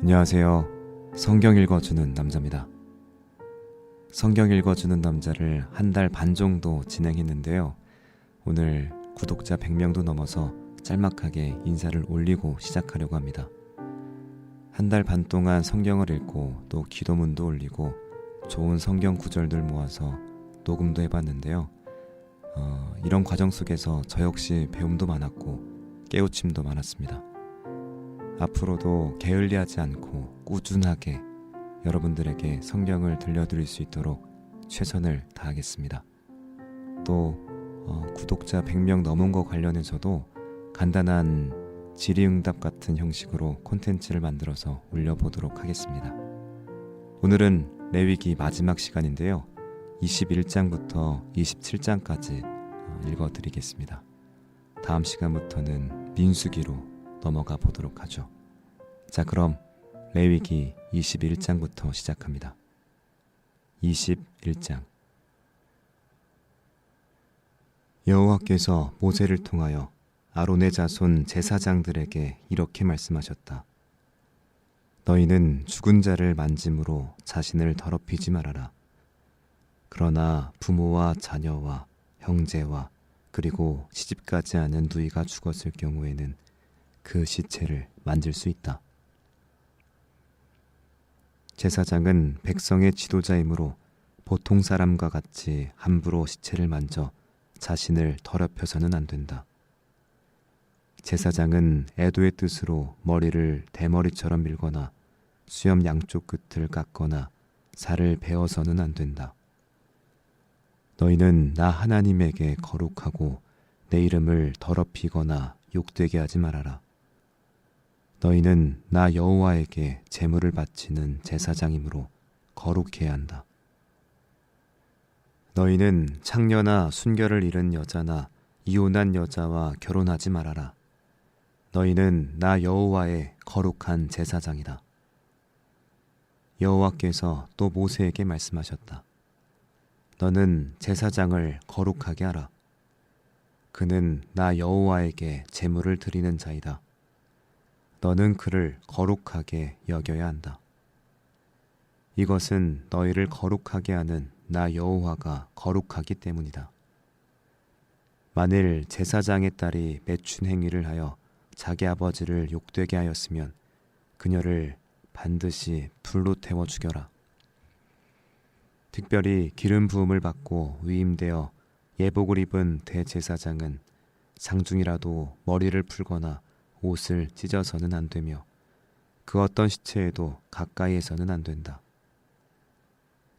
안녕하세요. 성경 읽어주는 남자입니다. 성경 읽어주는 남자를 한 달 반 정도 진행했는데요. 오늘 구독자 100명도 넘어서 짤막하게 인사를 올리고 시작하려고 합니다. 한 달 반 동안 성경을 읽고 또 기도문도 올리고 좋은 성경 구절들 모아서 녹음도 해봤는데요. 이런 과정 속에서 저 역시 배움도 많았고 깨우침도 많았습니다. 앞으로도 게을리하지 않고 꾸준하게 여러분들에게 성경을 들려드릴 수 있도록 최선을 다하겠습니다. 또 구독자 100명 넘은 거 관련해서도 간단한 질의응답 같은 형식으로 콘텐츠를 만들어서 올려보도록 하겠습니다. 오늘은 레위기 마지막 시간인데요. 21장부터 27장까지 읽어드리겠습니다. 다음 시간부터는 민수기로 넘어가 보도록 하죠. 자, 그럼 레위기 21장부터 시작합니다. 21장. 여호와께서 모세를 통하여 아론의 자손 제사장들에게 이렇게 말씀하셨다. 너희는 죽은 자를 만짐으로 자신을 더럽히지 말아라. 그러나 부모와 자녀와 형제와 그리고 시집가지 않은 누이가 죽었을 경우에는 그 시체를 만질 수 있다. 제사장은 백성의 지도자이므로 보통 사람과 같이 함부로 시체를 만져 자신을 더럽혀서는 안 된다. 제사장은 애도의 뜻으로 머리를 대머리처럼 밀거나 수염 양쪽 끝을 깎거나 살을 베어서는 안 된다. 너희는 나 하나님에게 거룩하고 내 이름을 더럽히거나 욕되게 하지 말아라. 너희는 나 여호와에게 제물을 바치는 제사장이므로 거룩해야 한다. 너희는 창녀나 순결을 잃은 여자나 이혼한 여자와 결혼하지 말아라. 너희는 나 여호와의 거룩한 제사장이다. 여호와께서 또 모세에게 말씀하셨다. 너는 제사장을 거룩하게 하라. 그는 나 여호와에게 제물을 드리는 자이다. 너는 그를 거룩하게 여겨야 한다. 이것은 너희를 거룩하게 하는 나 여호와가 거룩하기 때문이다. 만일 제사장의 딸이 매춘 행위를 하여 자기 아버지를 욕되게 하였으면 그녀를 반드시 불로 태워 죽여라. 특별히 기름 부음을 받고 위임되어 예복을 입은 대제사장은 상중이라도 머리를 풀거나 옷을 찢어서는 안 되며 그 어떤 시체에도 가까이에서는 안 된다.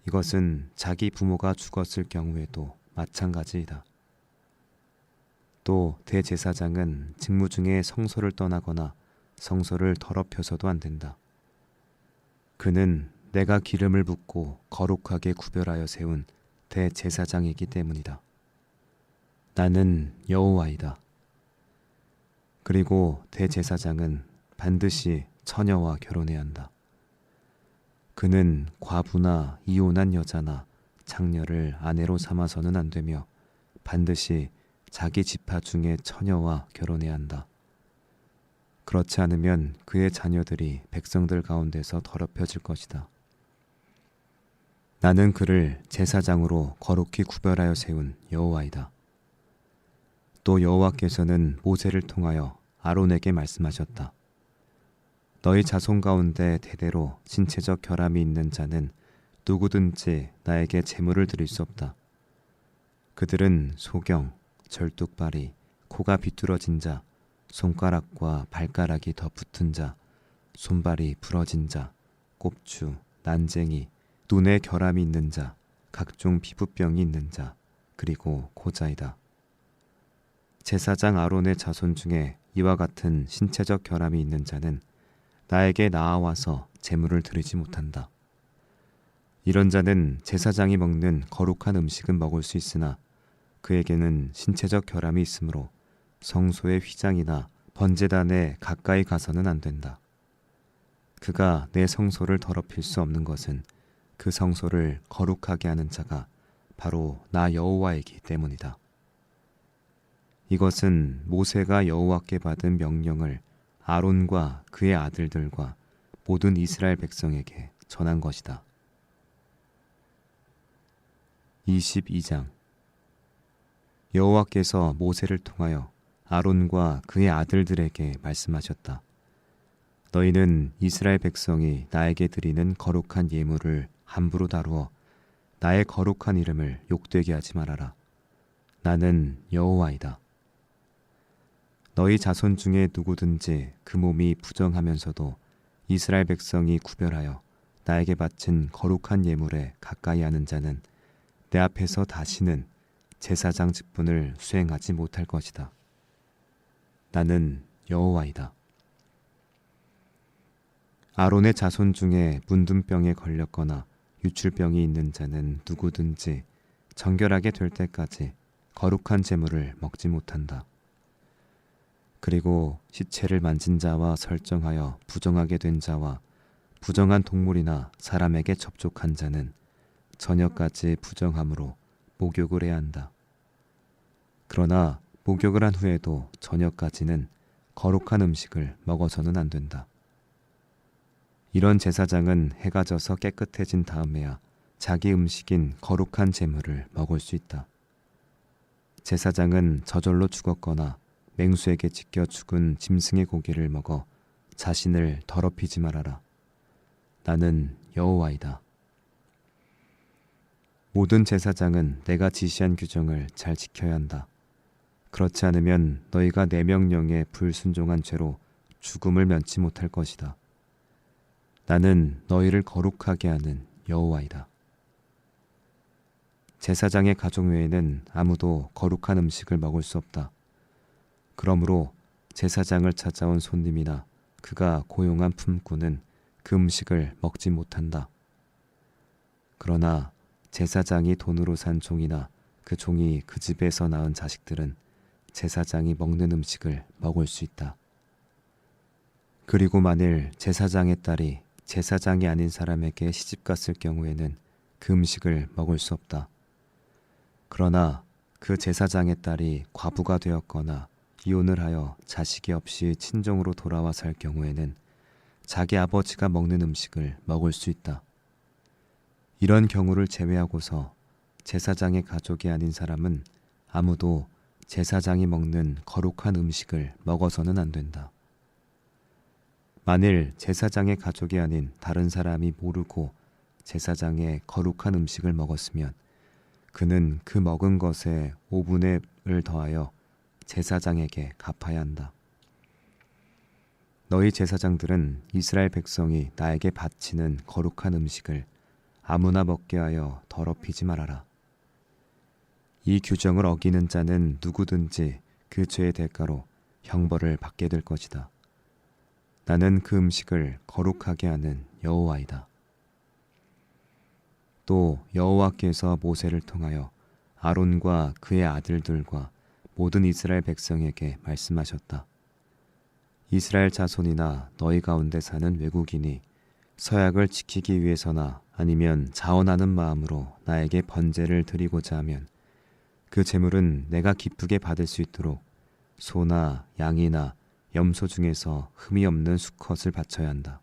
이것은 자기 부모가 죽었을 경우에도 마찬가지이다. 또 대제사장은 직무 중에 성소를 떠나거나 성소를 더럽혀서도 안 된다. 그는 내가 기름을 붓고 거룩하게 구별하여 세운 대제사장이기 때문이다. 나는 여호와이다. 그리고 대제사장은 반드시 처녀와 결혼해야 한다. 그는 과부나 이혼한 여자나 창녀를 아내로 삼아서는 안 되며 반드시 자기 지파 중에 처녀와 결혼해야 한다. 그렇지 않으면 그의 자녀들이 백성들 가운데서 더럽혀질 것이다. 나는 그를 제사장으로 거룩히 구별하여 세운 여호와이다. 또 여호와께서는 모세를 통하여 아론에게 말씀하셨다. 너희 자손 가운데 대대로 신체적 결함이 있는 자는 누구든지 나에게 제물을 드릴 수 없다. 그들은 소경, 절뚝발이, 코가 비뚤어진 자, 손가락과 발가락이 더 붙은 자, 손발이 부러진 자, 꼽추, 난쟁이, 눈에 결함이 있는 자, 각종 피부병이 있는 자, 그리고 고자이다. 제사장 아론의 자손 중에 이와 같은 신체적 결함이 있는 자는 나에게 나아와서 제물을 드리지 못한다. 이런 자는 제사장이 먹는 거룩한 음식은 먹을 수 있으나 그에게는 신체적 결함이 있으므로 성소의 휘장이나 번제단에 가까이 가서는 안 된다. 그가 내 성소를 더럽힐 수 없는 것은 그 성소를 거룩하게 하는 자가 바로 나 여호와이기 때문이다. 이것은 모세가 여호와께 받은 명령을 아론과 그의 아들들과 모든 이스라엘 백성에게 전한 것이다. 22장 여호와께서 모세를 통하여 아론과 그의 아들들에게 말씀하셨다. 너희는 이스라엘 백성이 나에게 드리는 거룩한 예물을 함부로 다루어 나의 거룩한 이름을 욕되게 하지 말아라. 나는 여호와이다. 너희 자손 중에 누구든지 그 몸이 부정하면서도 이스라엘 백성이 구별하여 나에게 바친 거룩한 예물에 가까이 하는 자는 내 앞에서 다시는 제사장 직분을 수행하지 못할 것이다. 나는 여호와이다. 아론의 자손 중에 문둥병에 걸렸거나 유출병이 있는 자는 누구든지 정결하게 될 때까지 거룩한 제물을 먹지 못한다. 그리고 시체를 만진 자와 설정하여 부정하게 된 자와 부정한 동물이나 사람에게 접촉한 자는 저녁까지 부정함으로 목욕을 해야 한다. 그러나 목욕을 한 후에도 저녁까지는 거룩한 음식을 먹어서는 안 된다. 이런 제사장은 해가 져서 깨끗해진 다음에야 자기 음식인 거룩한 제물을 먹을 수 있다. 제사장은 저절로 죽었거나 맹수에게 찢겨 죽은 짐승의 고기를 먹어 자신을 더럽히지 말아라. 나는 여호와이다. 모든 제사장은 내가 지시한 규정을 잘 지켜야 한다. 그렇지 않으면 너희가 내 명령에 불순종한 죄로 죽음을 면치 못할 것이다. 나는 너희를 거룩하게 하는 여호와이다. 제사장의 가족 외에는 아무도 거룩한 음식을 먹을 수 없다. 그러므로 제사장을 찾아온 손님이나 그가 고용한 품꾼은 그 음식을 먹지 못한다. 그러나 제사장이 돈으로 산 종이나 그 종이 그 집에서 낳은 자식들은 제사장이 먹는 음식을 먹을 수 있다. 그리고 만일 제사장의 딸이 제사장이 아닌 사람에게 시집갔을 경우에는 그 음식을 먹을 수 없다. 그러나 그 제사장의 딸이 과부가 되었거나 이혼을 하여 자식이 없이 친정으로 돌아와 살 경우에는 자기 아버지가 먹는 음식을 먹을 수 있다. 이런 경우를 제외하고서 제사장의 가족이 아닌 사람은 아무도 제사장이 먹는 거룩한 음식을 먹어서는 안 된다. 만일 제사장의 가족이 아닌 다른 사람이 모르고 제사장의 거룩한 음식을 먹었으면 그는 그 먹은 것에 5분의 1을 더하여 제사장에게 갚아야 한다. 너희 제사장들은 이스라엘 백성이 나에게 바치는 거룩한 음식을 아무나 먹게 하여 더럽히지 말아라. 이 규정을 어기는 자는 누구든지 그 죄의 대가로 형벌을 받게 될 것이다. 나는 그 음식을 거룩하게 하는 여호와이다. 또 여호와께서 모세를 통하여 아론과 그의 아들들과 모든 이스라엘 백성에게 말씀하셨다. 이스라엘 자손이나 너희 가운데 사는 외국인이 서약을 지키기 위해서나 아니면 자원하는 마음으로 나에게 번제를 드리고자 하면 그 제물은 내가 기쁘게 받을 수 있도록 소나 양이나 염소 중에서 흠이 없는 수컷을 바쳐야 한다.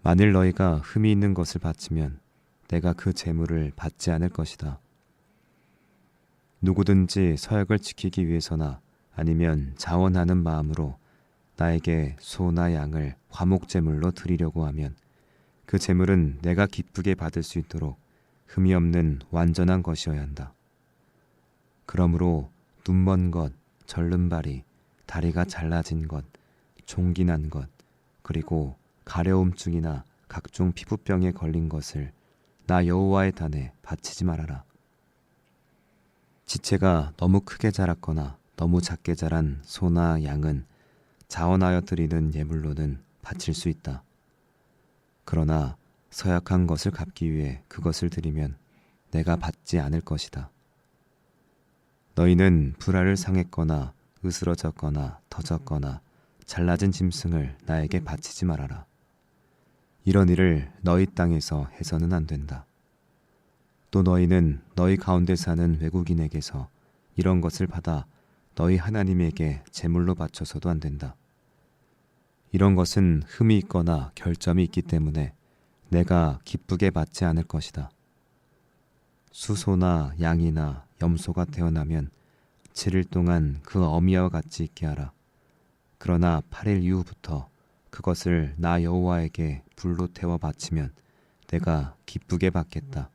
만일 너희가 흠이 있는 것을 바치면 내가 그 제물을 받지 않을 것이다. 누구든지 서약을 지키기 위해서나 아니면 자원하는 마음으로 나에게 소나 양을 화목제물로 드리려고 하면 그 제물은 내가 기쁘게 받을 수 있도록 흠이 없는 완전한 것이어야 한다. 그러므로 눈먼 것, 절름발이, 다리가 잘라진 것, 종기 난 것, 그리고 가려움증이나 각종 피부병에 걸린 것을 나 여호와의 단에 바치지 말아라. 지체가 너무 크게 자랐거나 너무 작게 자란 소나 양은 자원하여 드리는 예물로는 바칠 수 있다. 그러나 서약한 것을 갚기 위해 그것을 드리면 내가 받지 않을 것이다. 너희는 불알을 상했거나 으스러졌거나 터졌거나 잘라진 짐승을 나에게 바치지 말아라. 이런 일을 너희 땅에서 해서는 안 된다. 또 너희는 너희 가운데 사는 외국인에게서 이런 것을 받아 너희 하나님에게 제물로 바쳐서도 안 된다. 이런 것은 흠이 있거나 결점이 있기 때문에 내가 기쁘게 받지 않을 것이다. 수소나 양이나 염소가 태어나면 7일 동안 그 어미와 같이 있게 하라. 그러나 8일 이후부터 그것을 나 여호와에게 불로 태워 바치면 내가 기쁘게 받겠다.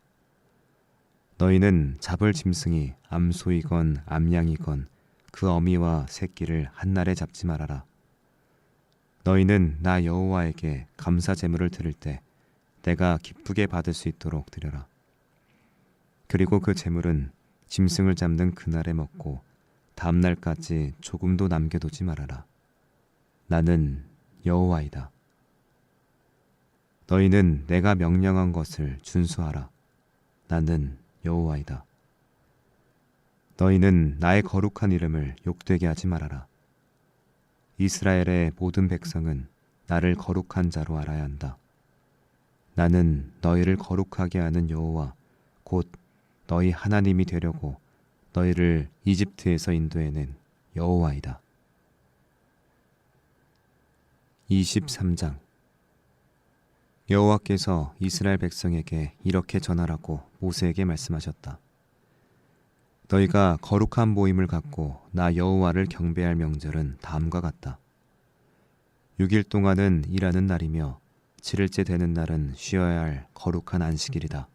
너희는 잡을 짐승이 암소이건 암양이건 그 어미와 새끼를 한날에 잡지 말아라. 너희는 나 여호와에게 감사 제물을 드릴 때 내가 기쁘게 받을 수 있도록 드려라. 그리고 그 제물은 짐승을 잡는 그날에 먹고 다음 날까지 조금도 남겨두지 말아라. 나는 여호와이다. 너희는 내가 명령한 것을 준수하라. 나는 여호와이다. 너희는 나의 거룩한 이름을 욕되게 하지 말아라. 이스라엘의 모든 백성은 나를 거룩한 자로 알아야 한다. 나는 너희를 거룩하게 하는 여호와 곧 너희 하나님이 되려고 너희를 이집트에서 인도해낸 여호와이다. 23장. 여호와께서 이스라엘 백성에게 이렇게 전하라고 모세에게 말씀하셨다. 너희가 거룩한 모임을 갖고 나 여호와를 경배할 명절은 다음과 같다. 6일 동안은 일하는 날이며 7일째 되는 날은 쉬어야 할 거룩한 안식일이다.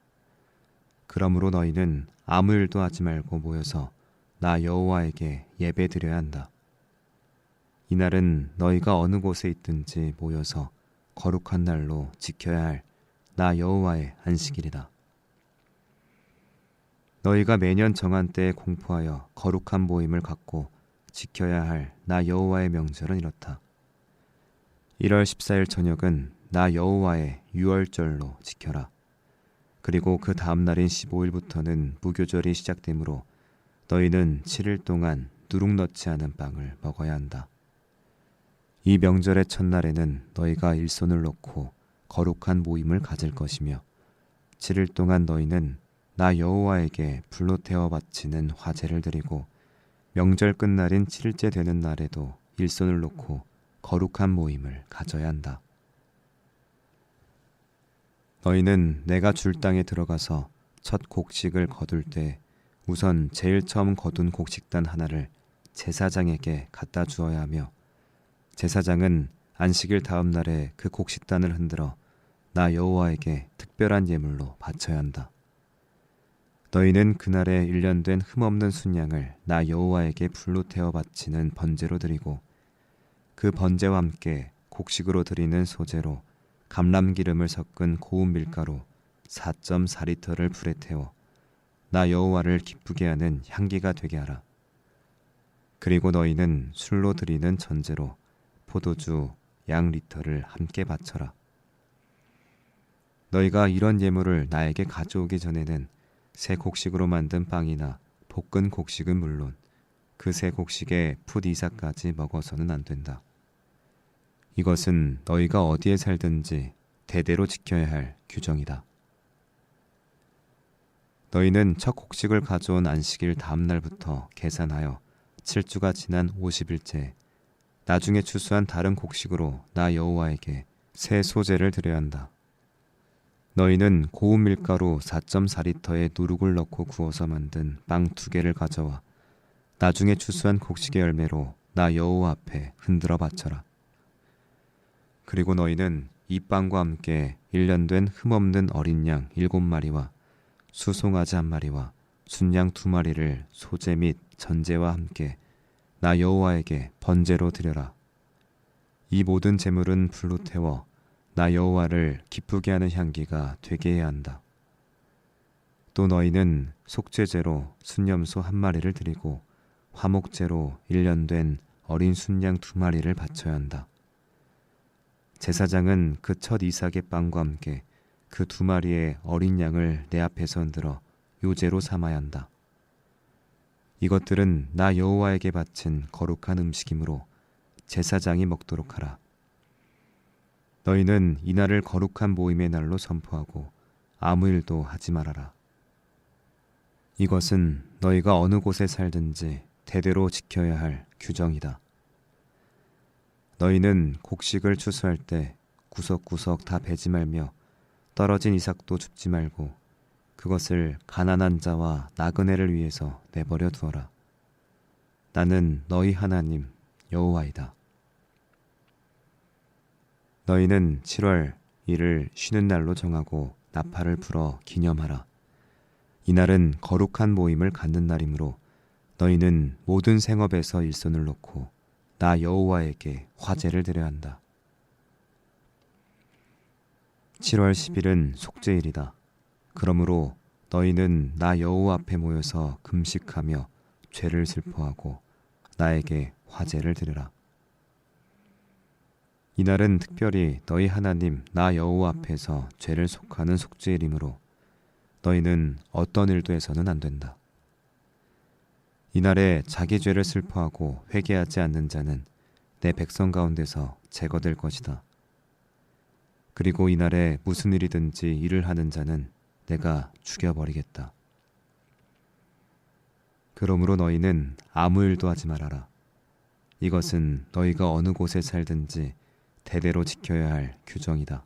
그러므로 너희는 아무 일도 하지 말고 모여서 나 여호와에게 예배 드려야 한다. 이날은 너희가 어느 곳에 있든지 모여서 거룩한 날로 지켜야 할 나 여호와의 안식일이다. 너희가 매년 정한 때에 공포하여 거룩한 모임을 갖고 지켜야 할 나 여호와의 명절은 이렇다. 1월 14일 저녁은 나 여호와의 유월절로 지켜라. 그리고 그 다음 날인 15일부터는 무교절이 시작되므로 너희는 7일 동안 누룩 넣지 않은 빵을 먹어야 한다. 이 명절의 첫날에는 너희가 일손을 놓고 거룩한 모임을 가질 것이며 7일 동안 너희는 나 여호와에게 불로 태워 바치는 화제를 드리고 명절 끝날인 7일째 되는 날에도 일손을 놓고 거룩한 모임을 가져야 한다. 너희는 내가 줄 땅에 들어가서 첫 곡식을 거둘 때 우선 제일 처음 거둔 곡식단 하나를 제사장에게 갖다 주어야 하며 제사장은 안식일 다음 날에 그 곡식단을 흔들어 나 여호와에게 특별한 예물로 바쳐야 한다. 너희는 그날에 1년 된 흠없는 순양을 나 여호와에게 불로 태워 바치는 번제로 드리고 그 번제와 함께 곡식으로 드리는 소제로 감람기름을 섞은 고운 밀가루 4.4리터를 불에 태워 나 여호와를 기쁘게 하는 향기가 되게 하라. 그리고 너희는 술로 드리는 전제로 포도주 양 리터를 함께 바쳐라. 너희가 이런 예물을 나에게 가져오기 전에는 새 곡식으로 만든 빵이나 볶은 곡식은 물론 그 새 곡식에 풋 이삭까지 먹어서는 안 된다. 이것은 너희가 어디에 살든지 대대로 지켜야 할 규정이다. 너희는 첫 곡식을 가져온 안식일 다음 날부터 계산하여 7주가 지난 50일째 나중에 추수한 다른 곡식으로 나 여호와에게 새 소제를 드려야 한다. 너희는 고운 밀가루 4.4리터에 누룩을 넣고 구워서 만든 빵 2개를 가져와 나중에 추수한 곡식의 열매로 나 여호와 앞에 흔들어 바쳐라. 그리고 너희는 이 빵과 함께 1년 된 흠없는 어린 양 7마리와 수송아지 1마리와 순양 2마리를 소제 및 전제와 함께 나 여호와에게 번제로 드려라. 이 모든 제물은 불로 태워 나 여호와를 기쁘게 하는 향기가 되게 해야 한다. 또 너희는 속죄제로 순염소 1마리를 드리고 화목제로 1년 된 어린 순양 2마리를 바쳐야 한다. 제사장은 그 첫 이삭의 빵과 함께 그 2마리의 어린 양을 내 앞에서 흔들어 요제로 삼아야 한다. 이것들은 나 여호와에게 바친 거룩한 음식이므로 제사장이 먹도록 하라. 너희는 이날을 거룩한 모임의 날로 선포하고 아무 일도 하지 말아라. 이것은 너희가 어느 곳에 살든지 대대로 지켜야 할 규정이다. 너희는 곡식을 추수할 때 구석구석 다 베지 말며 떨어진 이삭도 줍지 말고 그것을 가난한 자와 나그네를 위해서 내버려 두어라. 나는 너희 하나님 여호와이다. 너희는 7월 1일 쉬는 날로 정하고 나팔을 불어 기념하라. 이날은 거룩한 모임을 갖는 날이므로 너희는 모든 생업에서 일손을 놓고 나 여호와에게 화제를 드려야 한다. 7월 10일은 속죄일이다. 그러므로 너희는 나 여호와 앞에 모여서 금식하며 죄를 슬퍼하고 나에게 화제를 드리라. 이날은 특별히 너희 하나님 나 여호와 앞에서 죄를 속하는 속죄일이므로 너희는 어떤 일도 해서는 안 된다. 이날에 자기 죄를 슬퍼하고 회개하지 않는 자는 내 백성 가운데서 제거될 것이다. 그리고 이날에 무슨 일이든지 일을 하는 자는 내가 죽여버리겠다. 그러므로 너희는 아무 일도 하지 말아라. 이것은 너희가 어느 곳에 살든지 대대로 지켜야 할 규정이다.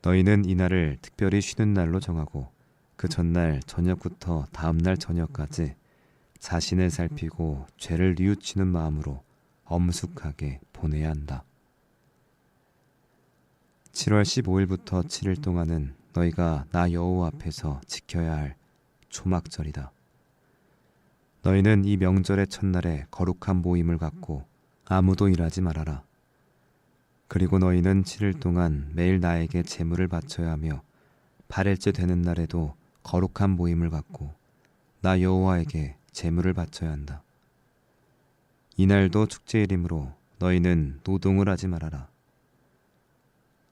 너희는 이날을 특별히 쉬는 날로 정하고 그 전날 저녁부터 다음날 저녁까지 자신을 살피고 죄를 뉘우치는 마음으로 엄숙하게 보내야 한다. 7월 15일부터 7일 동안은 너희가 나 여호와 앞에서 지켜야 할 초막절이다. 너희는 이 명절의 첫날에 거룩한 모임을 갖고 아무도 일하지 말아라. 그리고 너희는 7일 동안 매일 나에게 제물을 바쳐야 하며 8일째 되는 날에도 거룩한 모임을 갖고 나 여호와에게 제물을 바쳐야 한다. 이날도 축제일이므로 너희는 노동을 하지 말아라.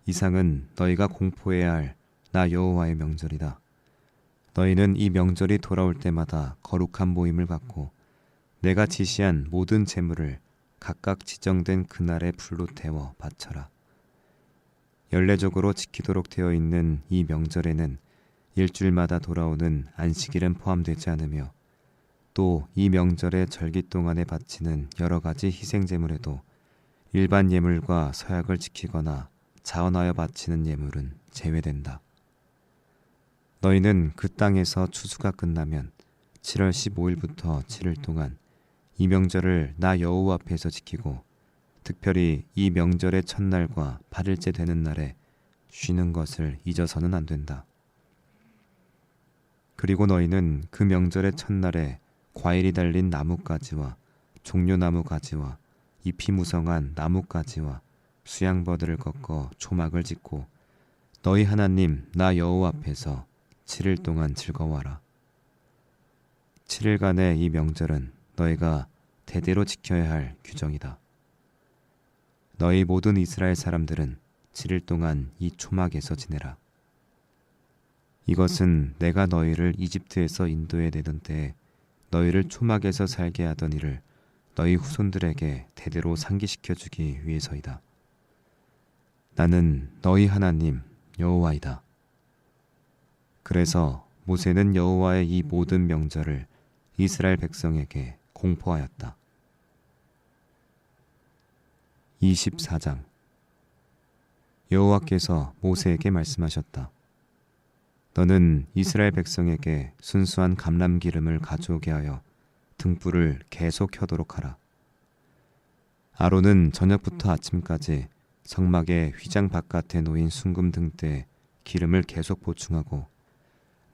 이상은 너희가 공포해야 할 나 여호와의 명절이다. 너희는 이 명절이 돌아올 때마다 거룩한 모임을 갖고 내가 지시한 모든 제물을 각각 지정된 그날의 불로 태워 바쳐라. 연례적으로 지키도록 되어 있는 이 명절에는 일주일마다 돌아오는 안식일은 포함되지 않으며 또 이 명절의 절기 동안에 바치는 여러 가지 희생제물에도 일반 예물과 서약을 지키거나 자원하여 바치는 예물은 제외된다. 너희는 그 땅에서 추수가 끝나면 7월 15일부터 7일 동안 이 명절을 나 여호와 앞에서 지키고 특별히 이 명절의 첫날과 8일째 되는 날에 쉬는 것을 잊어서는 안 된다. 그리고 너희는 그 명절의 첫날에 과일이 달린 나뭇가지와 종려나무 가지와 잎이 무성한 나뭇가지와 수양버들을 꺾어 초막을 짓고 너희 하나님 나 여호와 앞에서 7일 동안 즐거워하라. 7일간의 이 명절은 너희가 대대로 지켜야 할 규정이다. 너희 모든 이스라엘 사람들은 7일 동안 이 초막에서 지내라. 이것은 내가 너희를 이집트에서 인도해 내던 때에 너희를 초막에서 살게 하던 일을 너희 후손들에게 대대로 상기시켜 주기 위해서이다. 나는 너희 하나님 여호와이다. 그래서 모세는 여호와의 이 모든 명절을 이스라엘 백성에게 공포하였다. 24장 여호와께서 모세에게 말씀하셨다. 너는 이스라엘 백성에게 순수한 감람 기름을 가져오게 하여 등불을 계속 켜도록 하라. 아론은 저녁부터 아침까지 성막의 휘장 바깥에 놓인 순금 등대에 기름을 계속 보충하고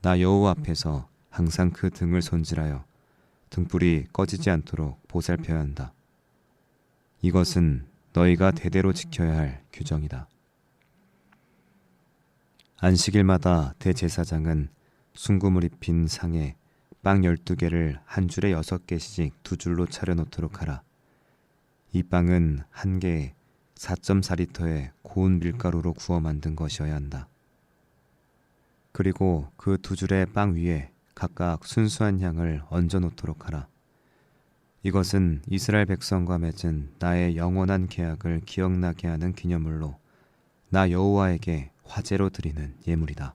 나 여호와 앞에서 항상 그 등을 손질하여 등불이 꺼지지 않도록 보살펴야 한다. 이것은 너희가 대대로 지켜야 할 규정이다. 안식일마다 대제사장은 순금을 입힌 상에 빵 12개를 한 줄에 6개씩 두 줄로 차려놓도록 하라. 이 빵은 한 개에 4.4리터의 고운 밀가루로 구워 만든 것이어야 한다. 그리고 그 두 줄의 빵 위에 각각 순수한 향을 얹어 놓도록 하라. 이것은 이스라엘 백성과 맺은 나의 영원한 계약을 기억나게 하는 기념물로 나 여호와에게 화제로 드리는 예물이다.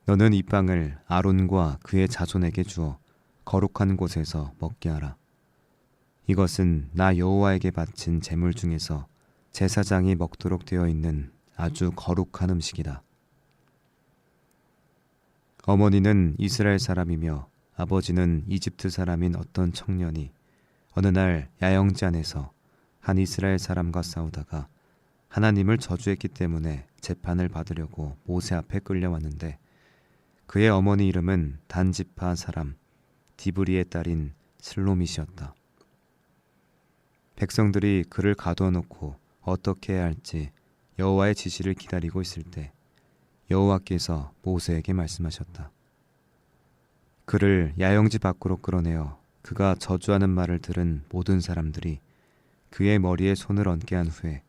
너는 이 빵을 아론과 그의 자손에게 주어 거룩한 곳에서 먹게 하라. 이것은 나 여호와에게 바친 제물 중에서 제사장이 먹도록 되어 있는 아주 거룩한 음식이다. 어머니는 이스라엘 사람이며 아버지는 이집트 사람인 어떤 청년이 어느 날 야영지 안에서 한 이스라엘 사람과 싸우다가 하나님을 저주했기 때문에 재판을 받으려고 모세 앞에 끌려왔는데 그의 어머니 이름은 단지파 사람 디브리의 딸인 슬로밋이었다. 백성들이 그를 가둬놓고 어떻게 해야 할지 여호와의 지시를 기다리고 있을 때 여호와께서 모세에게 말씀하셨다. 그를 야영지 밖으로 끌어내어 그가 저주하는 말을 들은 모든 사람들이 그의 머리에 손을 얹게 한 후에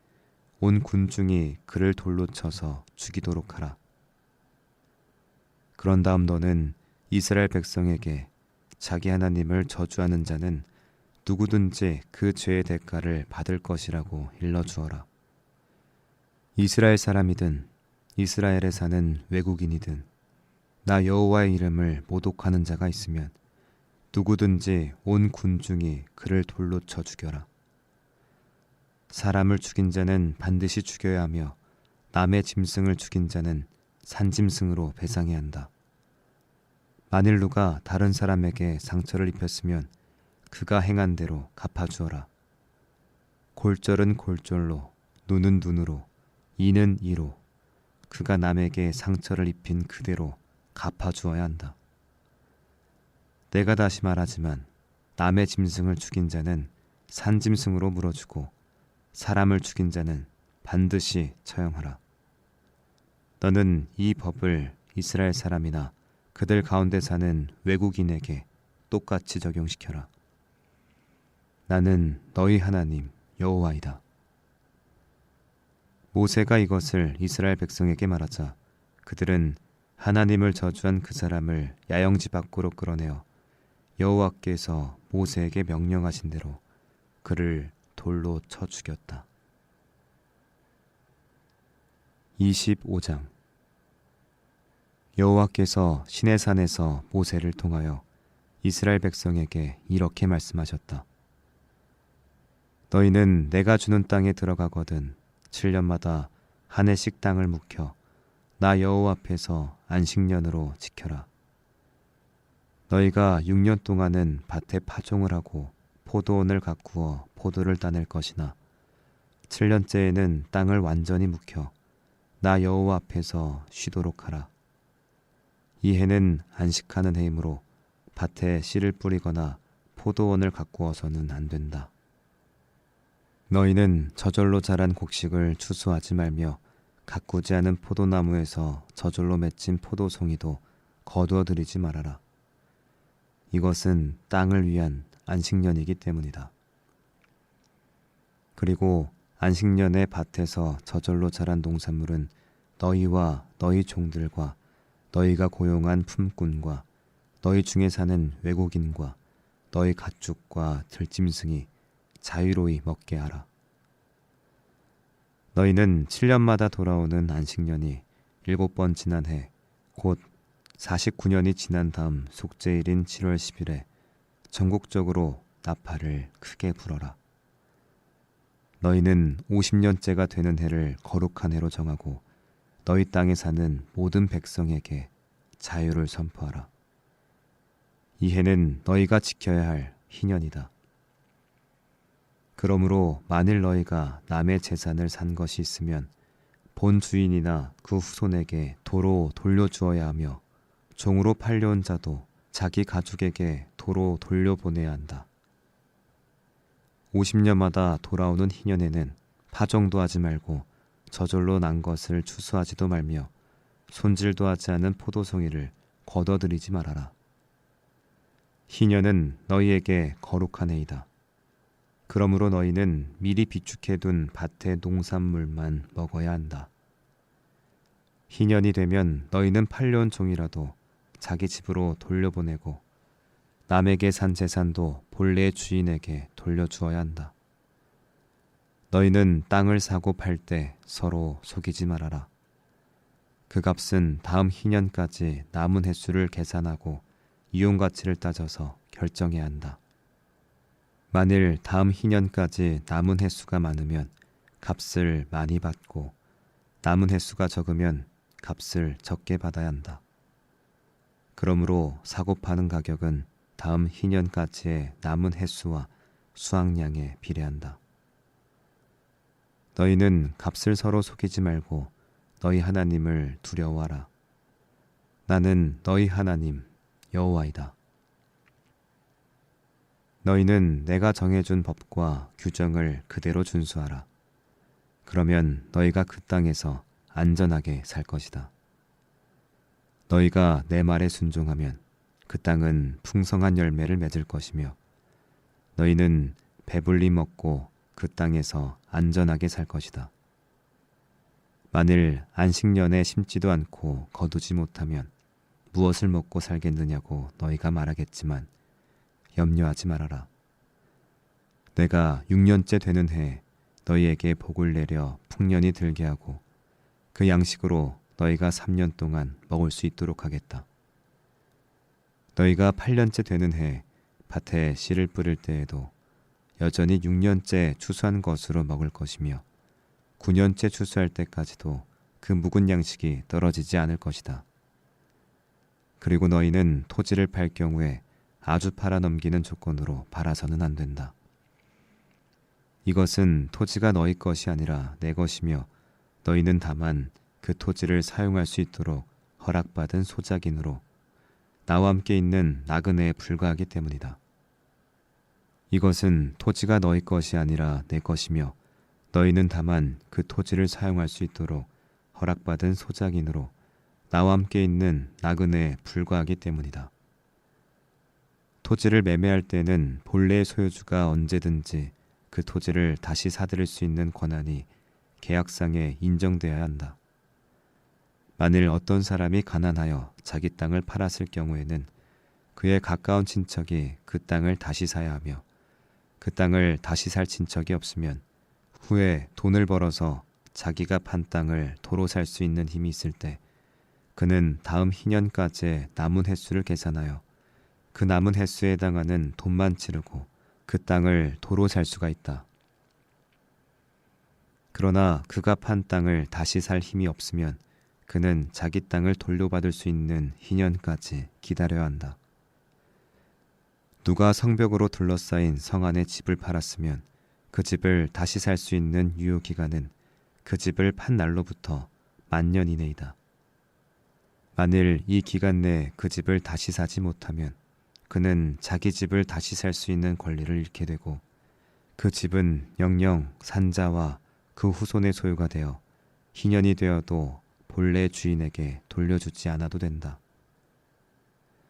온 군중이 그를 돌로 쳐서 죽이도록 하라. 그런 다음 너는 이스라엘 백성에게 자기 하나님을 저주하는 자는 누구든지 그 죄의 대가를 받을 것이라고 일러주어라. 이스라엘 사람이든 이스라엘에 사는 외국인이든 나 여호와의 이름을 모독하는 자가 있으면 누구든지 온 군중이 그를 돌로 쳐 죽여라. 사람을 죽인 자는 반드시 죽여야 하며 남의 짐승을 죽인 자는 산짐승으로 배상해야 한다. 만일 누가 다른 사람에게 상처를 입혔으면 그가 행한 대로 갚아주어라. 골절은 골절로, 눈은 눈으로, 이는 이로 그가 남에게 상처를 입힌 그대로 갚아주어야 한다. 내가 다시 말하지만 남의 짐승을 죽인 자는 산짐승으로 물어주고 사람을 죽인 자는 반드시 처형하라. 너는 이 법을 이스라엘 사람이나 그들 가운데 사는 외국인에게 똑같이 적용시켜라. 나는 너희 하나님 여호와이다. 모세가 이것을 이스라엘 백성에게 말하자 그들은 하나님을 저주한 그 사람을 야영지 밖으로 끌어내어 여호와께서 모세에게 명령하신 대로 그를 돌로 쳐 죽였다. 25장 여호와께서 시내산에서 모세를 통하여 이스라엘 백성에게 이렇게 말씀하셨다. 너희는 내가 주는 땅에 들어가거든 7년마다 한 해씩 땅을 묵혀 나 여호와 앞에서 안식년으로 지켜라. 너희가 6년 동안은 밭에 파종을 하고 포도원을 가꾸어 포도를 따낼 것이나 7년째에는 땅을 완전히 묵혀 나 여호와 앞에서 쉬도록 하라. 이 해는 안식하는 해이므로 밭에 씨를 뿌리거나 포도원을 가꾸어서는 안 된다. 너희는 저절로 자란 곡식을 추수하지 말며 가꾸지 않은 포도나무에서 저절로 맺힌 포도송이도 거두어 들이지 말아라. 이것은 땅을 위한 안식년이기 때문이다. 그리고 안식년에 밭에서 저절로 자란 농산물은 너희와 너희 종들과 너희가 고용한 품꾼과 너희 중에 사는 외국인과 너희 가축과 들짐승이 자유로이 먹게 하라. 너희는 7년마다 돌아오는 안식년이 7번 지난 해 곧 49년이 지난 다음 속죄일인 7월 10일에 전국적으로 나팔을 크게 불어라. 너희는 50년째가 되는 해를 거룩한 해로 정하고 너희 땅에 사는 모든 백성에게 자유를 선포하라. 이 해는 너희가 지켜야 할 희년이다. 그러므로 만일 너희가 남의 재산을 산 것이 있으면 본 주인이나 그 후손에게 도로 돌려주어야 하며 종으로 팔려온 자도 자기 가족에게 도로 돌려보내야 한다. 50년마다 돌아오는 희년에는 파종도 하지 말고 저절로 난 것을 추수하지도 말며 손질도 하지 않은 포도송이를 걷어들이지 말아라. 희년은 너희에게 거룩한 해이다. 그러므로 너희는 미리 비축해둔 밭의 농산물만 먹어야 한다. 희년이 되면 너희는 팔려온 종이라도 자기 집으로 돌려보내고 남에게 산 재산도 본래의 주인에게 돌려주어야 한다. 너희는 땅을 사고 팔 때 서로 속이지 말아라. 그 값은 다음 희년까지 남은 횟수를 계산하고 이용가치를 따져서 결정해야 한다. 만일 다음 희년까지 남은 횟수가 많으면 값을 많이 받고 남은 횟수가 적으면 값을 적게 받아야 한다. 그러므로 사고 파는 가격은 다음 희년까지의 남은 횟수와 수확량에 비례한다. 너희는 값을 서로 속이지 말고 너희 하나님을 두려워하라. 나는 너희 하나님 여호와이다. 너희는 내가 정해준 법과 규정을 그대로 준수하라. 그러면 너희가 그 땅에서 안전하게 살 것이다. 너희가 내 말에 순종하면 그 땅은 풍성한 열매를 맺을 것이며 너희는 배불리 먹고 그 땅에서 안전하게 살 것이다. 만일 안식년에 심지도 않고 거두지 못하면 무엇을 먹고 살겠느냐고 너희가 말하겠지만 염려하지 말아라. 내가 6년째 되는 해에 너희에게 복을 내려 풍년이 들게 하고 그 양식으로 너희가 3년 동안 먹을 수 있도록 하겠다. 너희가 8년째 되는 해에 밭에 씨를 뿌릴 때에도 여전히 6년째 추수한 것으로 먹을 것이며 9년째 추수할 때까지도 그 묵은 양식이 떨어지지 않을 것이다. 그리고 너희는 토지를 팔 경우에 아주 팔아넘기는 조건으로 팔아서는 안 된다. 이것은 토지가 너희 것이 아니라 내 것이며 너희는 다만 그 토지를 사용할 수 있도록 허락받은 소작인으로 나와 함께 있는 나그네에 불과하기 때문이다. 이것은 토지가 너희 것이 아니라 내 것이며 너희는 다만 그 토지를 사용할 수 있도록 허락받은 소작인으로 나와 함께 있는 나그네에 불과하기 때문이다. 토지를 매매할 때는 본래의 소유주가 언제든지 그 토지를 다시 사들일 수 있는 권한이 계약상에 인정되어야 한다. 만일 어떤 사람이 가난하여 자기 땅을 팔았을 경우에는 그의 가까운 친척이 그 땅을 다시 사야 하며 그 땅을 다시 살 친척이 없으면 후에 돈을 벌어서 자기가 판 땅을 도로 살 수 있는 힘이 있을 때 그는 다음 희년까지의 남은 횟수를 계산하여 그 남은 횟수에 해당하는 돈만 치르고 그 땅을 도로 살 수가 있다. 그러나 그가 판 땅을 다시 살 힘이 없으면 그는 자기 땅을 돌려받을 수 있는 희년까지 기다려야 한다. 누가 성벽으로 둘러싸인 성 안의 집을 팔았으면 그 집을 다시 살 수 있는 유효기간은 그 집을 판 날로부터 10,000년 이내이다. 만일 이 기간 내에 그 집을 다시 사지 못하면 그는 자기 집을 다시 살 수 있는 권리를 잃게 되고 그 집은 영영 산자와 그 후손의 소유가 되어 희년이 되어도 본래 주인에게 돌려주지 않아도 된다.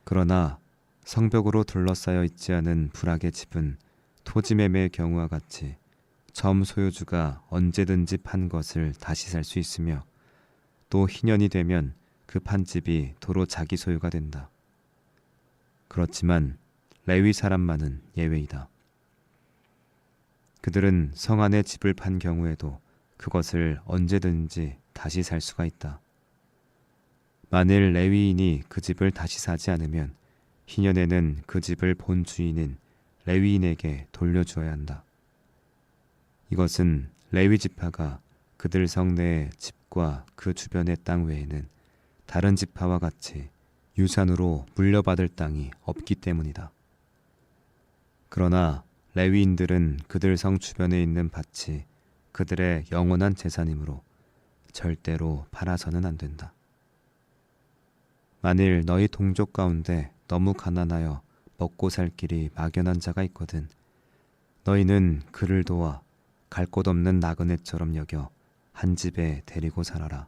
그러나 성벽으로 둘러싸여 있지 않은 불악의 집은 토지 매매의 경우와 같이 점 소유주가 언제든지 판 것을 다시 살 수 있으며 또 희년이 되면 그 판 집이 도로 자기 소유가 된다. 그렇지만 레위 사람만은 예외이다. 그들은 성 안에 집을 판 경우에도 그것을 언제든지 다시 살 수가 있다. 만일 레위인이 그 집을 다시 사지 않으면 희년에는 그 집을 본 주인인 레위인에게 돌려주어야 한다. 이것은 레위 지파가 그들 성 내의 집과 그 주변의 땅 외에는 다른 지파와 같이 유산으로 물려받을 땅이 없기 때문이다. 그러나 레위인들은 그들 성 주변에 있는 밭이 그들의 영원한 재산이므로 절대로 팔아서는 안 된다. 만일 너희 동족 가운데 너무 가난하여 먹고 살 길이 막연한 자가 있거든 너희는 그를 도와 갈 곳 없는 나그네처럼 여겨 한 집에 데리고 살아라.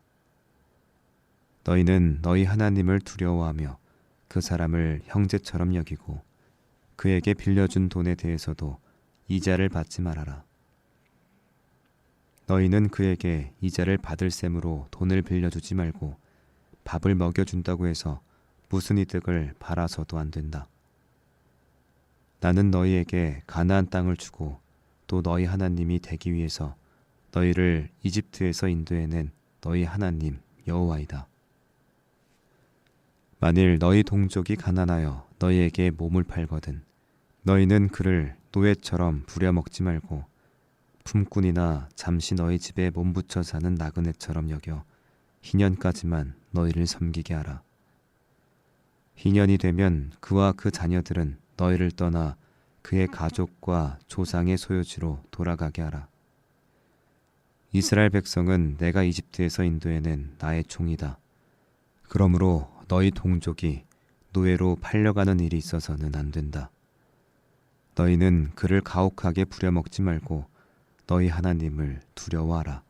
너희는 너희 하나님을 두려워하며 그 사람을 형제처럼 여기고 그에게 빌려준 돈에 대해서도 이자를 받지 말아라. 너희는 그에게 이자를 받을 셈으로 돈을 빌려주지 말고 밥을 먹여준다고 해서 무슨 이득을 바라서도 안 된다. 나는 너희에게 가나안 땅을 주고 또 너희 하나님이 되기 위해서 너희를 이집트에서 인도해낸 너희 하나님 여호와이다. 만일 너희 동족이 가난하여 너희에게 몸을 팔거든 너희는 그를 노예처럼 부려먹지 말고 품꾼이나 잠시 너희 집에 몸붙여 사는 나그네처럼 여겨 희년까지만 너희를 섬기게 하라. 희년이 되면 그와 그 자녀들은 너희를 떠나 그의 가족과 조상의 소유지로 돌아가게 하라. 이스라엘 백성은 내가 이집트에서 인도해낸 나의 종이다. 그러므로 너희 동족이 노예로 팔려가는 일이 있어서는 안 된다. 너희는 그를 가혹하게 부려먹지 말고 너희 하나님을 두려워하라.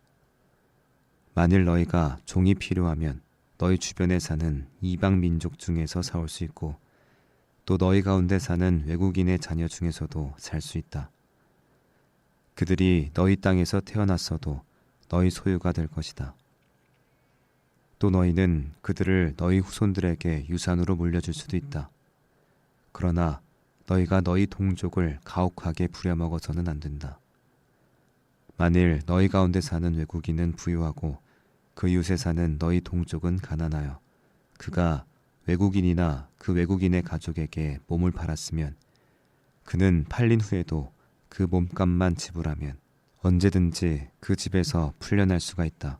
만일 너희가 종이 필요하면 너희 주변에 사는 이방 민족 중에서 사올 수 있고 또 너희 가운데 사는 외국인의 자녀 중에서도 살 수 있다. 그들이 너희 땅에서 태어났어도 너희 소유가 될 것이다. 또 너희는 그들을 너희 후손들에게 유산으로 물려줄 수도 있다. 그러나 너희가 너희 동족을 가혹하게 부려먹어서는 안 된다. 만일 너희 가운데 사는 외국인은 부유하고 그 이웃에 사는 너희 동족은 가난하여 그가 외국인이나 그 외국인의 가족에게 몸을 팔았으면 그는 팔린 후에도 그 몸값만 지불하면 언제든지 그 집에서 풀려날 수가 있다.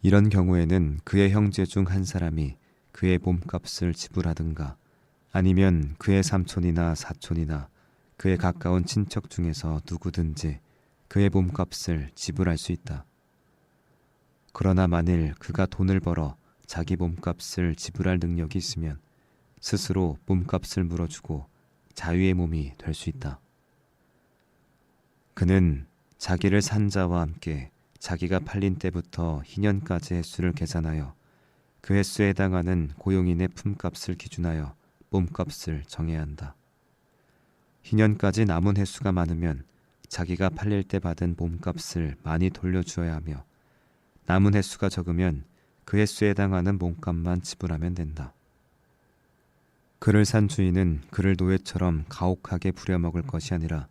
이런 경우에는 그의 형제 중 한 사람이 그의 몸값을 지불하든가 아니면 그의 삼촌이나 사촌이나 그의 가까운 친척 중에서 누구든지 그의 몸값을 지불할 수 있다. 그러나 만일 그가 돈을 벌어 자기 몸값을 지불할 능력이 있으면 스스로 몸값을 물어주고 자유의 몸이 될 수 있다. 그는 자기를 산 자와 함께 자기가 팔린 때부터 희년까지 횟수를 계산하여 그 횟수에 해당하는 고용인의 품값을 기준하여 몸값을 정해야 한다. 희년까지 남은 횟수가 많으면 자기가 팔릴 때 받은 몸값을 많이 돌려주어야 하며 남은 횟수가 적으면 그 횟수에 해당하는 몸값만 지불하면 된다. 그를 산 주인은 그를 노예처럼 가혹하게 부려먹을 것이 아니라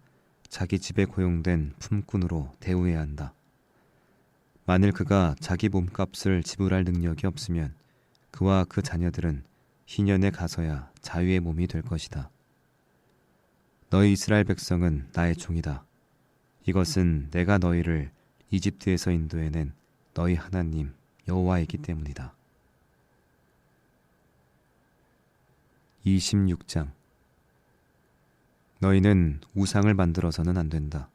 자기 집에 고용된 품꾼으로 대우해야 한다. 만일 그가 자기 몸값을 지불할 능력이 없으면 그와 그 자녀들은 희년에 가서야 자유의 몸이 될 것이다. 너희 이스라엘 백성은 나의 종이다. 이것은 내가 너희를 이집트에서 인도해낸 너희 하나님 여호와이기 때문이다. 26장. 너희는 우상을 만들어서는 안 된다.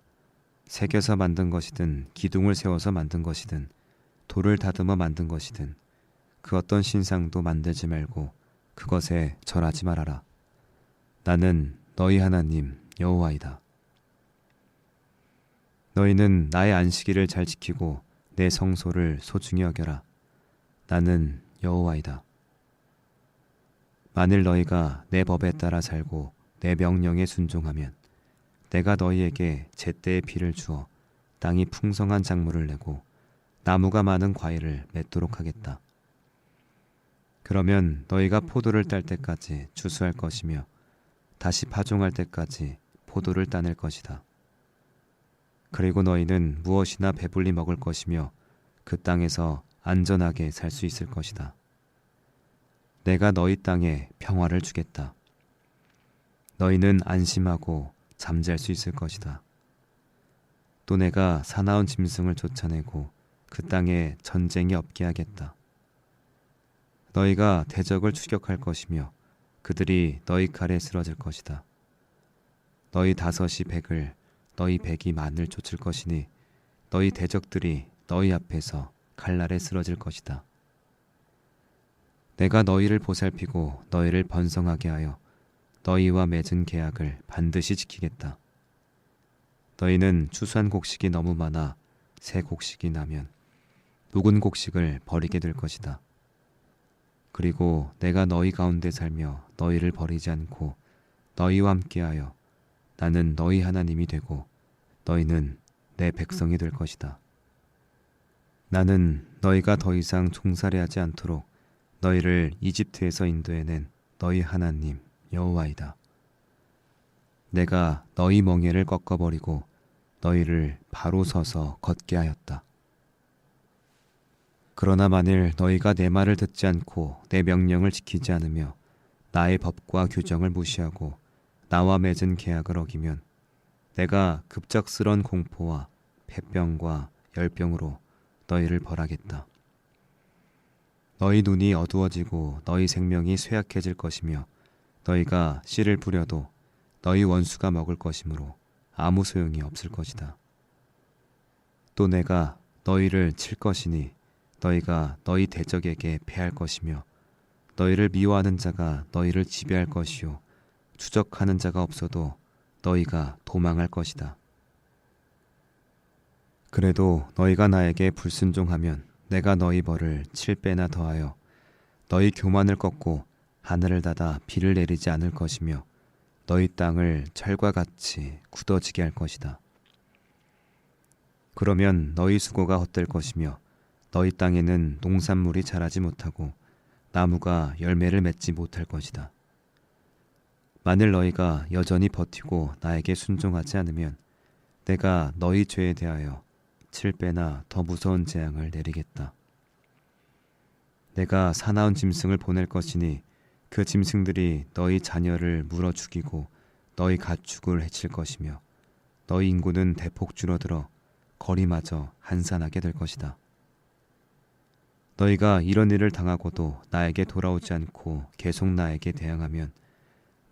새겨서 만든 것이든 기둥을 세워서 만든 것이든 돌을 다듬어 만든 것이든 그 어떤 신상도 만들지 말고 그것에 절하지 말아라. 나는 너희 하나님 여호와이다. 너희는 나의 안식일을 잘 지키고 내 성소를 소중히 여겨라. 나는 여호와이다. 만일 너희가 내 법에 따라 살고 내 명령에 순종하면 내가 너희에게 제때의 비를 주어 땅이 풍성한 작물을 내고 나무가 많은 과일을 맺도록 하겠다. 그러면 너희가 포도를 딸 때까지 추수할 것이며 다시 파종할 때까지 포도를 따낼 것이다. 그리고 너희는 무엇이나 배불리 먹을 것이며 그 땅에서 안전하게 살 수 있을 것이다. 내가 너희 땅에 평화를 주겠다. 너희는 안심하고 잠잘 수 있을 것이다. 또 내가 사나운 짐승을 쫓아내고 그 땅에 전쟁이 없게 하겠다. 너희가 대적을 추격할 것이며 그들이 너희 칼에 쓰러질 것이다. 너희 다섯이 백을 너희 백이 만을 쫓을 것이니 너희 대적들이 너희 앞에서 칼날에 쓰러질 것이다. 내가 너희를 보살피고 너희를 번성하게 하여 너희와 맺은 계약을 반드시 지키겠다. 너희는 추수한 곡식이 너무 많아 새 곡식이 나면 묵은 곡식을 버리게 될 것이다. 그리고 내가 너희 가운데 살며 너희를 버리지 않고 너희와 함께하여 나는 너희 하나님이 되고 너희는 내 백성이 될 것이다. 나는 너희가 더 이상 종살이하지 않도록 너희를 이집트에서 인도해낸 너희 하나님 여호와이다. 내가 너희 멍에를 꺾어버리고 너희를 바로 서서 걷게 하였다. 그러나 만일 너희가 내 말을 듣지 않고 내 명령을 지키지 않으며 나의 법과 규정을 무시하고 나와 맺은 계약을 어기면 내가 급작스런 공포와 폐병과 열병으로 너희를 벌하겠다. 너희 눈이 어두워지고 너희 생명이 쇠약해질 것이며 너희가 씨를 뿌려도 너희 원수가 먹을 것이므로 아무 소용이 없을 것이다. 또 내가 너희를 칠 것이니 너희가 너희 대적에게 패할 것이며 너희를 미워하는 자가 너희를 지배할 것이요 추적하는 자가 없어도 너희가 도망할 것이다. 그래도 너희가 나에게 불순종하면 내가 너희 벌을 7배나 더하여 너희 교만을 꺾고 하늘을 닫아 비를 내리지 않을 것이며 너희 땅을 철과 같이 굳어지게 할 것이다. 그러면 너희 수고가 헛될 것이며 너희 땅에는 농산물이 자라지 못하고 나무가 열매를 맺지 못할 것이다. 만일 너희가 여전히 버티고 나에게 순종하지 않으면 내가 너희 죄에 대하여 7배나 더 무서운 재앙을 내리겠다. 내가 사나운 짐승을 보낼 것이니 그 짐승들이 너희 자녀를 물어 죽이고 너희 가축을 해칠 것이며 너희 인구는 대폭 줄어들어 거리마저 한산하게 될 것이다. 너희가 이런 일을 당하고도 나에게 돌아오지 않고 계속 나에게 대항하면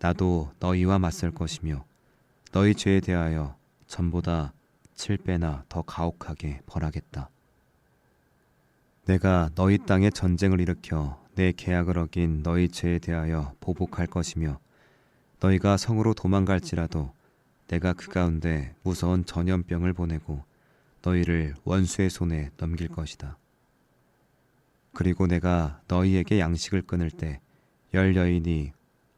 나도 너희와 맞설 것이며 너희 죄에 대하여 전보다 7배나 더 가혹하게 벌하겠다. 내가 너희 땅에 전쟁을 일으켜 내 계약을 어긴 너희 죄에 대하여 보복할 것이며 너희가 성으로 도망갈지라도 내가 그 가운데 무서운 전염병을 보내고 너희를 원수의 손에 넘길 것이다. 그리고 내가 너희에게 양식을 끊을 때 10여인이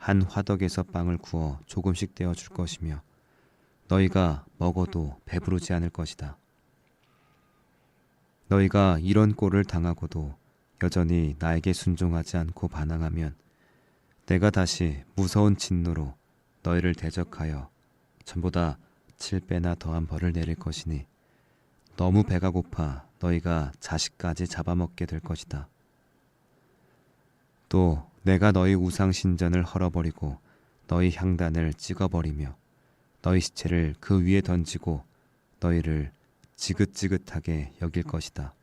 한 화덕에서 빵을 구워 조금씩 떼어 줄 것이며 너희가 먹어도 배부르지 않을 것이다. 너희가 이런 꼴을 당하고도 여전히 나에게 순종하지 않고 반항하면 내가 다시 무서운 진노로 너희를 대적하여 전보다 7배나 더한 벌을 내릴 것이니 너무 배가 고파 너희가 자식까지 잡아먹게 될 것이다. 또 내가 너희 우상 신전을 헐어버리고 너희 향단을 찍어버리며 너희 시체를 그 위에 던지고 너희를 지긋지긋하게 여길 것이다.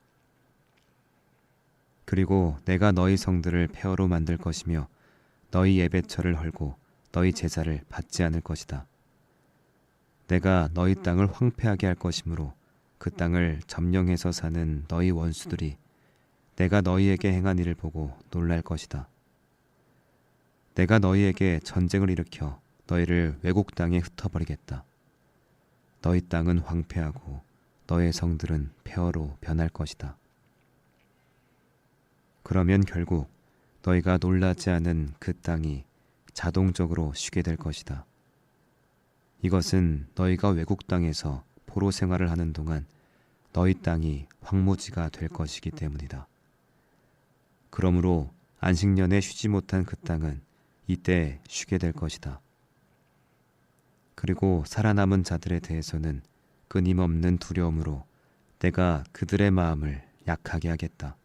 그리고 내가 너희 성들을 폐허로 만들 것이며 너희 예배처를 헐고 너희 제사를 받지 않을 것이다. 내가 너희 땅을 황폐하게 할 것이므로 그 땅을 점령해서 사는 너희 원수들이 내가 너희에게 행한 일을 보고 놀랄 것이다. 내가 너희에게 전쟁을 일으켜 너희를 외국 땅에 흩어버리겠다. 너희 땅은 황폐하고 너의 성들은 폐허로 변할 것이다. 그러면 결국 너희가 놀라지 않은 그 땅이 자동적으로 쉬게 될 것이다. 이것은 너희가 외국 땅에서 포로 생활을 하는 동안 너희 땅이 황무지가 될 것이기 때문이다. 그러므로 안식년에 쉬지 못한 그 땅은 이때 쉬게 될 것이다. 그리고 살아남은 자들에 대해서는 끊임없는 두려움으로 내가 그들의 마음을 약하게 하겠다.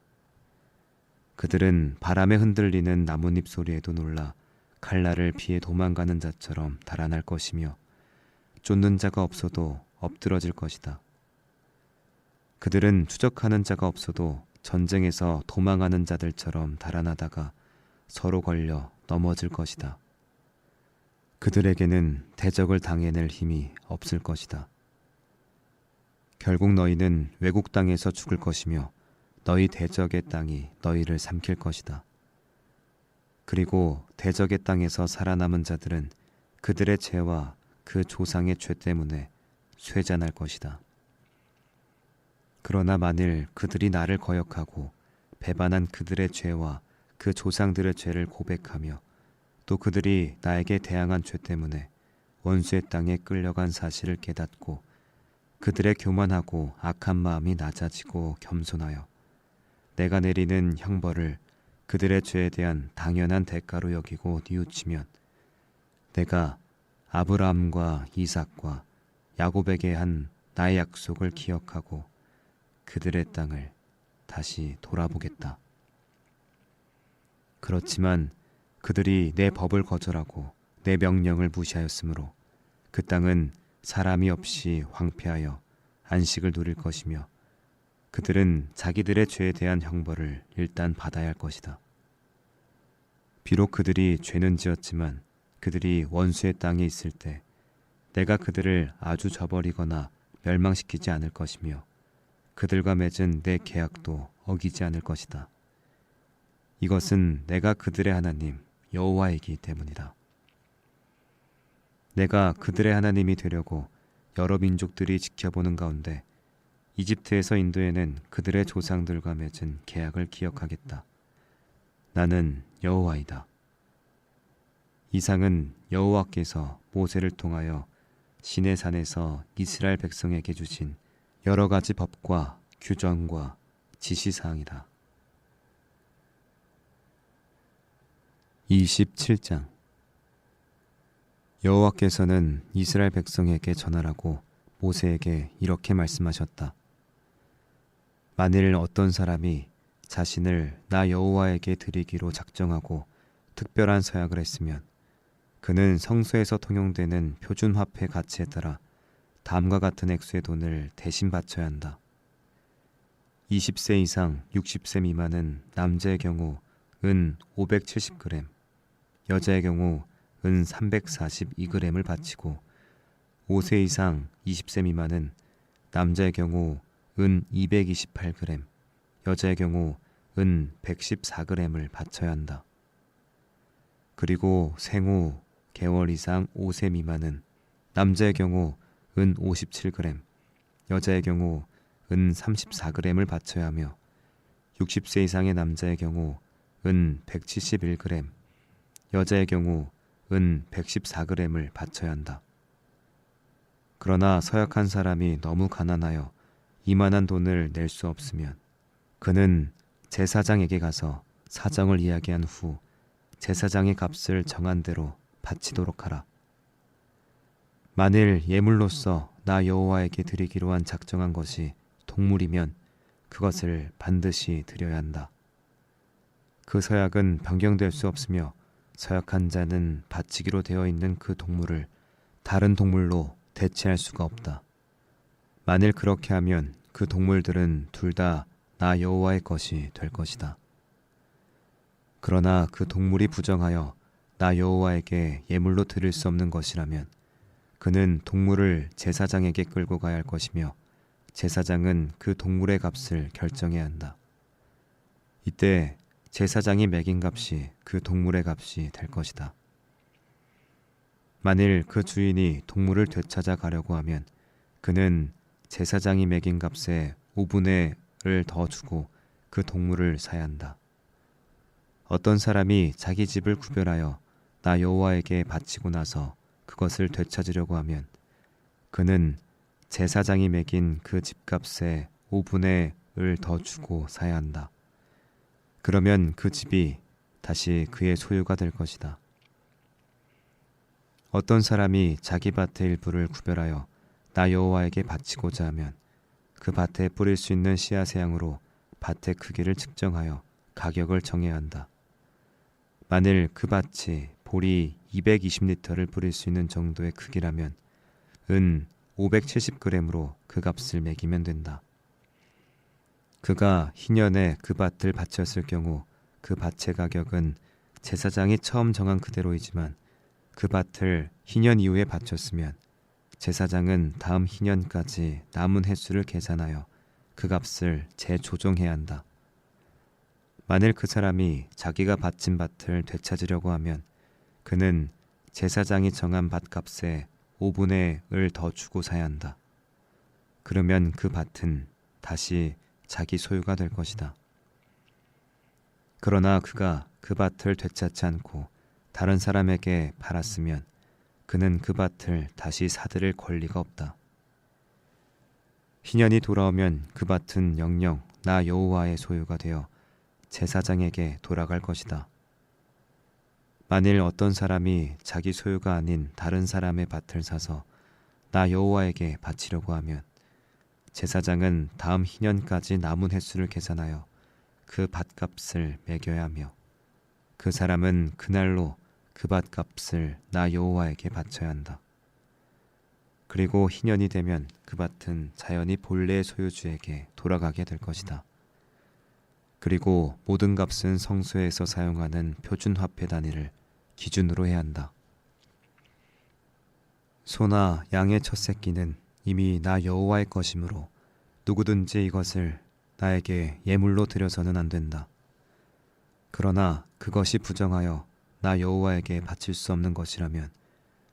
그들은 바람에 흔들리는 나뭇잎 소리에도 놀라 칼날을 피해 도망가는 자처럼 달아날 것이며 쫓는 자가 없어도 엎드러질 것이다. 그들은 추적하는 자가 없어도 전쟁에서 도망하는 자들처럼 달아나다가 서로 걸려 넘어질 것이다. 그들에게는 대적을 당해낼 힘이 없을 것이다. 결국 너희는 외국 땅에서 죽을 것이며 너희 대적의 땅이 너희를 삼킬 것이다. 그리고 대적의 땅에서 살아남은 자들은 그들의 죄와 그 조상의 죄 때문에 쇠잔할 것이다. 그러나 만일 그들이 나를 거역하고 배반한 그들의 죄와 그 조상들의 죄를 고백하며 또 그들이 나에게 대항한 죄 때문에 원수의 땅에 끌려간 사실을 깨닫고 그들의 교만하고 악한 마음이 낮아지고 겸손하여 내가 내리는 형벌을 그들의 죄에 대한 당연한 대가로 여기고 뉘우치면 내가 아브라함과 이삭과 야곱에게 한 나의 약속을 기억하고 그들의 땅을 다시 돌아보겠다. 그렇지만 그들이 내 법을 거절하고 내 명령을 무시하였으므로 그 땅은 사람이 없이 황폐하여 안식을 누릴 것이며 그들은 자기들의 죄에 대한 형벌을 일단 받아야 할 것이다. 비록 그들이 죄는 지었지만 그들이 원수의 땅에 있을 때 내가 그들을 아주 저버리거나 멸망시키지 않을 것이며 그들과 맺은 내 계약도 어기지 않을 것이다. 이것은 내가 그들의 하나님 여호와이기 때문이다. 내가 그들의 하나님이 되려고 여러 민족들이 지켜보는 가운데 이집트에서 인도에는 그들의 조상들과 맺은 계약을 기억하겠다. 나는 여호와이다. 이상은 여호와께서 모세를 통하여 시내 산에서 이스라엘 백성에게 주신 여러 가지 법과 규정과 지시사항이다. 27장 여호와께서는 이스라엘 백성에게 전하라고 모세에게 이렇게 말씀하셨다. 만일 어떤 사람이 자신을 나 여호와에게 드리기로 작정하고 특별한 서약을 했으면 그는 성소에서 통용되는 표준 화폐 가치에 따라 다음과 같은 액수의 돈을 대신 바쳐야 한다. 20세 이상 60세 미만은 남자의 경우 은 570g, 여자의 경우 은 342g을 바치고 5세 이상 20세 미만은 남자의 경우 은 228g, 여자의 경우 은 114g을 바쳐야 한다. 그리고 생후 개월 이상 5세 미만은 남자의 경우 은 57g, 여자의 경우 은 34g을 바쳐야 하며 60세 이상의 남자의 경우 은 171g, 여자의 경우 은 114g을 바쳐야 한다. 그러나 서약한 사람이 너무 가난하여 이만한 돈을 낼 수 없으면 그는 제사장에게 가서 사정을 이야기한 후 제사장의 값을 정한 대로 바치도록 하라. 만일 예물로서 나 여호와에게 드리기로 한 작정한 것이 동물이면 그것을 반드시 드려야 한다. 그 서약은 변경될 수 없으며 서약한 자는 바치기로 되어 있는 그 동물을 다른 동물로 대체할 수가 없다. 만일 그렇게 하면 그 동물들은 둘 다 나 여호와의 것이 될 것이다. 그러나 그 동물이 부정하여 나 여호와에게 예물로 드릴 수 없는 것이라면 그는 동물을 제사장에게 끌고 가야 할 것이며 제사장은 그 동물의 값을 결정해야 한다. 이때 제사장이 매긴 값이 그 동물의 값이 될 것이다. 만일 그 주인이 동물을 되찾아 가려고 하면 그는 제사장이 매긴 값의 5분의 1을 더 주고 그 동물을 사야 한다. 어떤 사람이 자기 집을 구별하여 나 여호와에게 바치고 나서 그것을 되찾으려고 하면 그는 제사장이 매긴 그 집값의 5분의 1을 더 주고 사야 한다. 그러면 그 집이 다시 그의 소유가 될 것이다. 어떤 사람이 자기 밭의 일부를 구별하여 나 여호와에게 바치고자 하면 그 밭에 뿌릴 수 있는 씨앗의 양으로 밭의 크기를 측정하여 가격을 정해야 한다. 만일 그 밭이 보리 220리터를 뿌릴 수 있는 정도의 크기라면 은 570g으로 그 값을 매기면 된다. 그가 희년에 그 밭을 바쳤을 경우 그 밭의 가격은 제사장이 처음 정한 그대로이지만 그 밭을 희년 이후에 바쳤으면 제사장은 다음 희년까지 남은 횟수를 계산하여 그 값을 재조정해야 한다. 만일 그 사람이 자기가 바친 밭을 되찾으려고 하면 그는 제사장이 정한 밭값의 5분의 1을 더 주고 사야 한다. 그러면 그 밭은 다시 자기 소유가 될 것이다. 그러나 그가 그 밭을 되찾지 않고 다른 사람에게 팔았으면 그는 그 밭을 다시 사들일 권리가 없다. 희년이 돌아오면 그 밭은 영영 나 여호와의 소유가 되어 제사장에게 돌아갈 것이다. 만일 어떤 사람이 자기 소유가 아닌 다른 사람의 밭을 사서 나 여호와에게 바치려고 하면 제사장은 다음 희년까지 남은 횟수를 계산하여 그 밭값을 매겨야 하며 그 사람은 그날로 그 밭값을 나 여호와에게 바쳐야 한다. 그리고 희년이 되면 그 밭은 자연히 본래의 소유주에게 돌아가게 될 것이다. 그리고 모든 값은 성소에서 사용하는 표준 화폐 단위를 기준으로 해야 한다. 소나 양의 첫 새끼는 이미 나 여호와의 것이므로 누구든지 이것을 나에게 예물로 드려서는 안 된다. 그러나 그것이 부정하여 나 여호와에게 바칠 수 없는 것이라면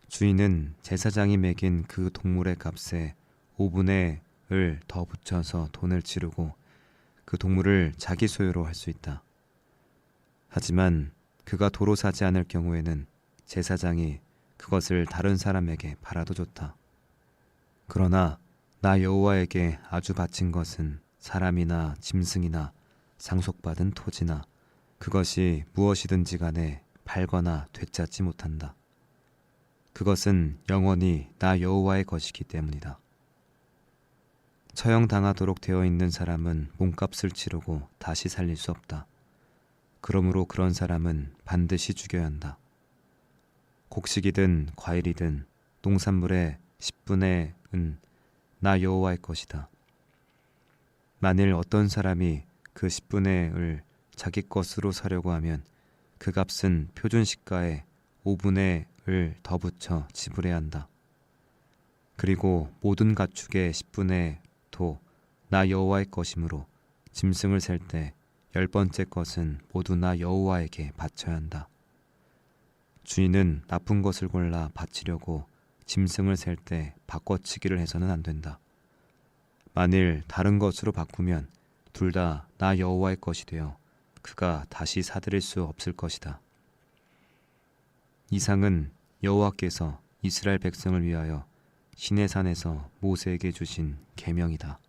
주인은 제사장이 매긴 그 동물의 값에 5분의 1을 더 붙여서 돈을 치르고 그 동물을 자기 소유로 할 수 있다. 하지만 그가 도로 사지 않을 경우에는 제사장이 그것을 다른 사람에게 팔아도 좋다. 그러나 나 여호와에게 아주 바친 것은 사람이나 짐승이나 상속받은 토지나 그것이 무엇이든지 간에 팔거나 되찾지 못한다. 그것은 영원히 나 여호와의 것이기 때문이다. 처형당하도록 되어 있는 사람은 몸값을 치르고 다시 살릴 수 없다. 그러므로 그런 사람은 반드시 죽여야 한다. 곡식이든 과일이든 농산물의 10분의 은 나 여호와의 것이다. 만일 어떤 사람이 그 10분의 을 자기 것으로 사려고 하면 그 값은 표준 시가에 5분의 을 더 붙여 지불해야 한다. 그리고 모든 가축의 10분의 도 나 여호와의 것이므로 짐승을 셀 때 10번째 것은 모두 나 여호와에게 바쳐야 한다. 주인은 나쁜 것을 골라 바치려고 짐승을 셀 때 바꿔치기를 해서는 안 된다. 만일 다른 것으로 바꾸면 둘 다 나 여호와의 것이 되어 그가 다시 사들일 수 없을 것이다. 이상은 여호와께서 이스라엘 백성을 위하여 시내산에서 모세에게 주신 계명이다.